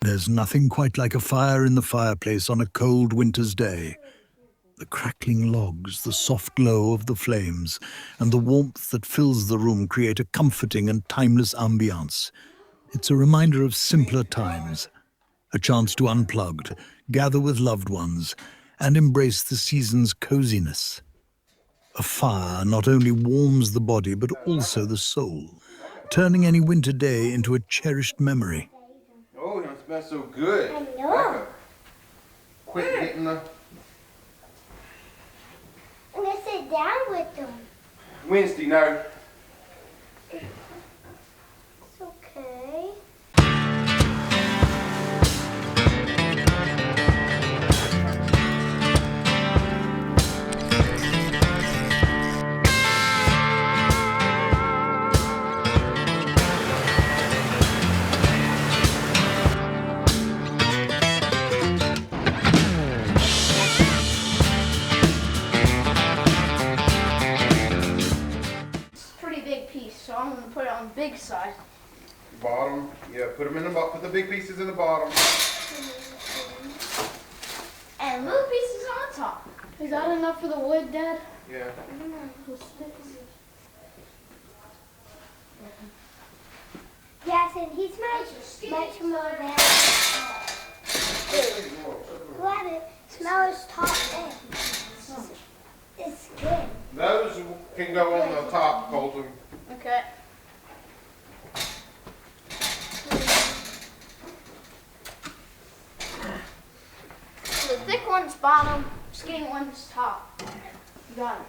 There's nothing quite like a fire in the fireplace on a cold winter's day. The crackling logs, the soft glow of the flames, and the warmth that fills the room create a comforting and timeless ambiance. It's a reminder of simpler times, a chance to unplug, gather with loved ones, and embrace the season's coziness. A fire not only warms the body but also the soul, turning any winter day into a cherished memory. Oh, it don't smell so good. I know. Quit getting the I'm gonna sit down with them. Wednesday now. It's okay. So I'm going to put it on the big side. Bottom, yeah, put them in the bottom. Put the big pieces in the bottom. And little pieces on the top. Is that enough for the wood, Dad? Yeah. Yes, and he's much more than. Grab it. Smell his top end. It's good. Those can go on the top, Colton. Okay. So the thick one's bottom, skinny one's top. Got it.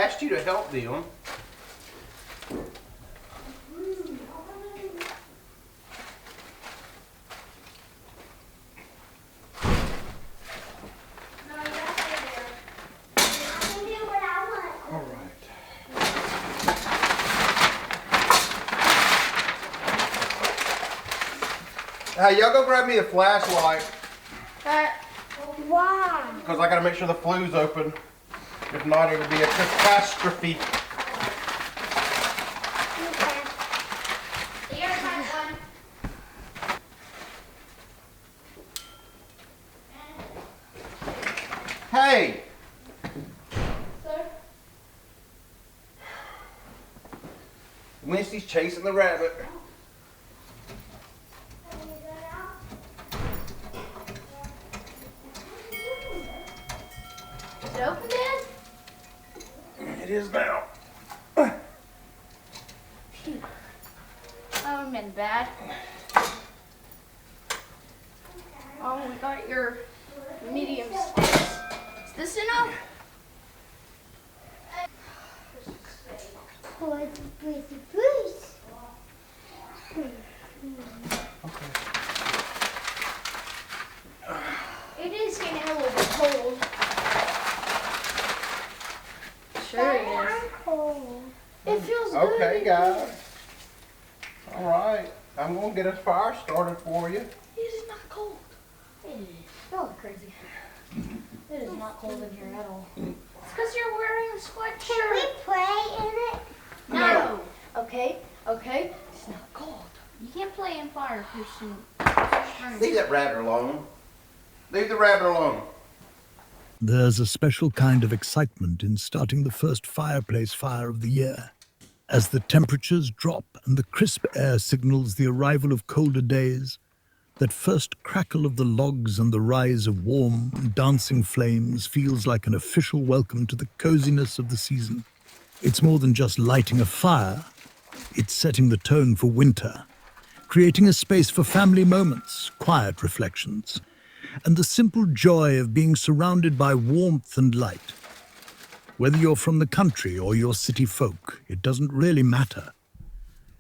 asked you to help them. All right. Hey, y'all go grab me a flashlight. Wow. Because I gotta make sure the flue's open. If not, it'll be a catastrophe. Here's my one. Hey! Sir? Wincy's chasing the rabbit. Is it open, Dad? It is now. Phew. That would have been bad. Oh, we got your medium sticks. Is this enough? What's with the bruise? It is getting a little bit cold. Sure it is. I'm cold. It feels good. Okay, guys. All right. I'm gonna get a fire started for you. It is not cold. It is. Y'all are crazy. It is not cold in here at all. It's because you're wearing a sweatshirt. Can we play in it? No. Okay. It's not cold. You can't play in fire, Christian. Leave that rabbit alone. Leave the rabbit alone. There's a special kind of excitement in starting the first fireplace fire of the year. As the temperatures drop and the crisp air signals the arrival of colder days, that first crackle of the logs and the rise of warm, dancing flames feels like an official welcome to the coziness of the season. It's more than just lighting a fire, it's setting the tone for winter, creating a space for family moments, quiet reflections, and the simple joy of being surrounded by warmth and light. Whether you're from the country or you're city folk, it doesn't really matter.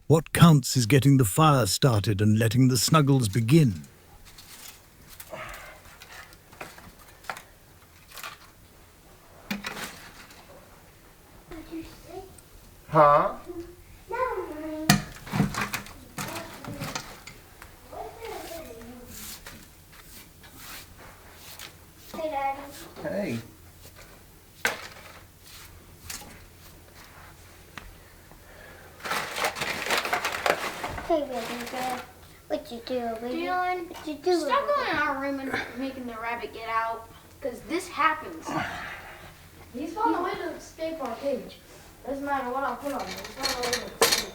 What counts is getting the fire started and letting the snuggles begin. Huh? Never mind. Hey, Daddy. Hey. Hey, baby girl. What you do, baby? Dylan, What you do? stop going in our room and making the rabbit get out, because this happens. He's found a way to escape our cage. Doesn't matter what I put on him. He's found a way to escape.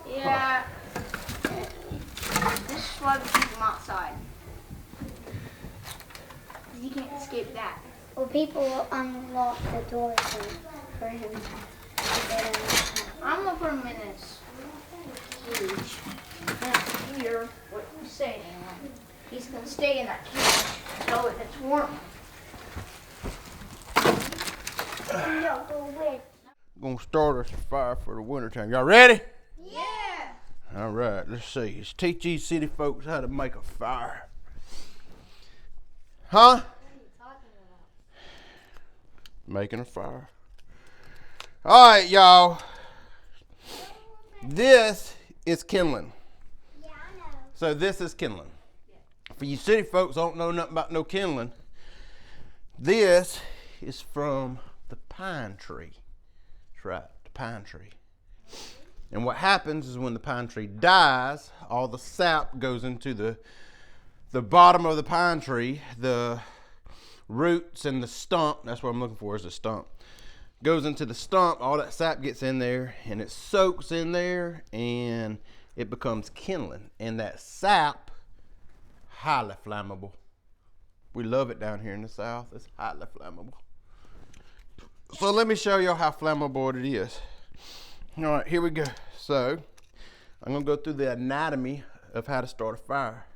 Yeah. This is why we keep him outside. 'Cause he can't escape that. Well, people will unlock the door for him to get in. I'm gonna put him in this cage. And hear what you say. He's gonna stay in that cage until it gets warm. No, go away. Gonna start us a fire for the wintertime. Y'all ready? Yeah. All right, let's see. Let's teach these city folks how to make a fire. Huh? Making a fire. All right, y'all. This is kindling. Yeah, I know. So this is kindling. For you city folks don't know nothing about no kindling, this is from the pine tree. That's right, the pine tree. And what happens is when the pine tree dies, all the sap goes into the bottom of the pine tree, the roots and the stump, that's what I'm looking for is the stump, goes into the stump, all that sap gets in there and it soaks in there and it becomes kindling. And that sap, highly flammable. We love it down here in the South, it's highly flammable. So let me show you how flammable it is. All right, here we go. So I'm gonna go through the anatomy of how to start a fire.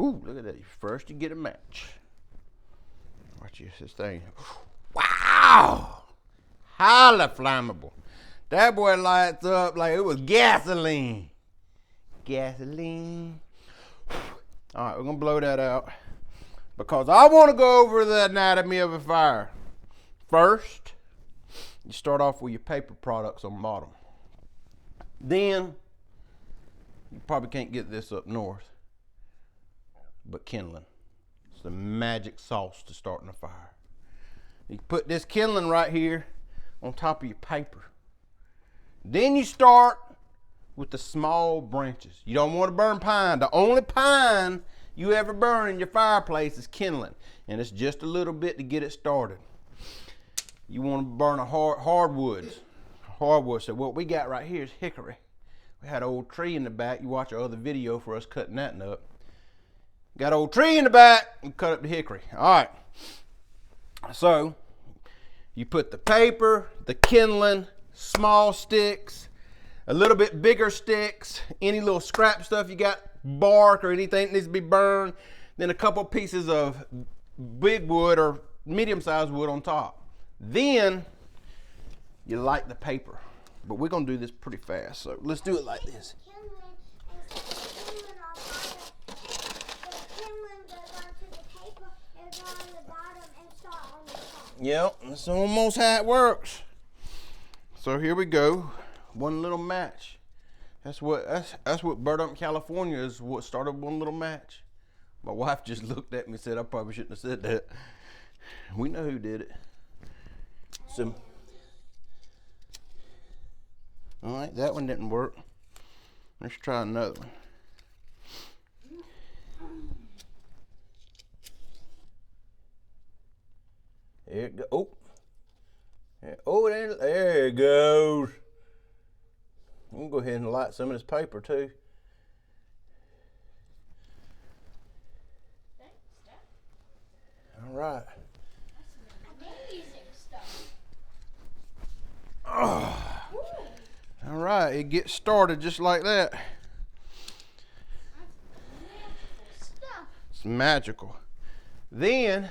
Ooh, look at that. First you get a match. Watch this thing. Wow! highly flammable. That boy lights up like it was gasoline. Gasoline. All right, we're gonna blow that out because I want to go over the anatomy of a fire. First, you start off with your paper products on the bottom. Then, you probably can't get this up north, but kindling. It's the magic sauce to starting a fire. You put this kindling right here on top of your paper. Then you start with the small branches. You don't want to burn pine. The only pine you ever burn in your fireplace is kindling, and it's just a little bit to get it started. You want to burn a hardwoods. So what we got right here is hickory. We had an old tree in the back. You watch our other video for us cutting that up. Got an old tree in the back, we cut up the hickory. All right. So you put the paper, the kindling, small sticks, a little bit bigger sticks, any little scrap stuff you got, bark or anything that needs to be burned, then a couple pieces of big wood or medium-sized wood on top. Then you light the paper. But we're gonna do this pretty fast, so let's do it like this. Yep, that's almost how it works. So here we go. One little match. That's what Burdup, California is what started one little match. My wife just looked at me and said I probably shouldn't have said that. We know who did it. So, all right, that one didn't work. Let's try another one. There it goes. Oh. Oh, there it goes. We'll go ahead and light some of this paper too. All right. Amazing stuff. Oh. All right, it gets started just like that. Stuff. It's magical. Then,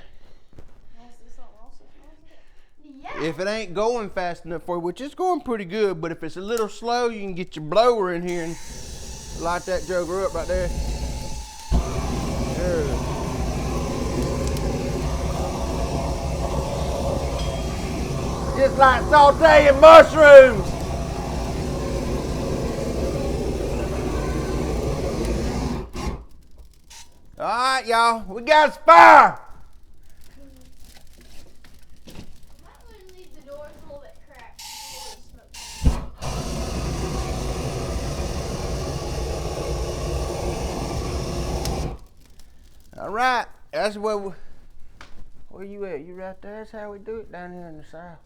Yeah. if it ain't going fast enough for you, which it's going pretty good, but if it's a little slow, you can get your blower in here and light that joker up right there. There. Just like sauteing mushrooms. All right, y'all, we got a fire. Leave the doors a little bit cracked. All right, that's where you at? You right there? That's how we do it down here in the South.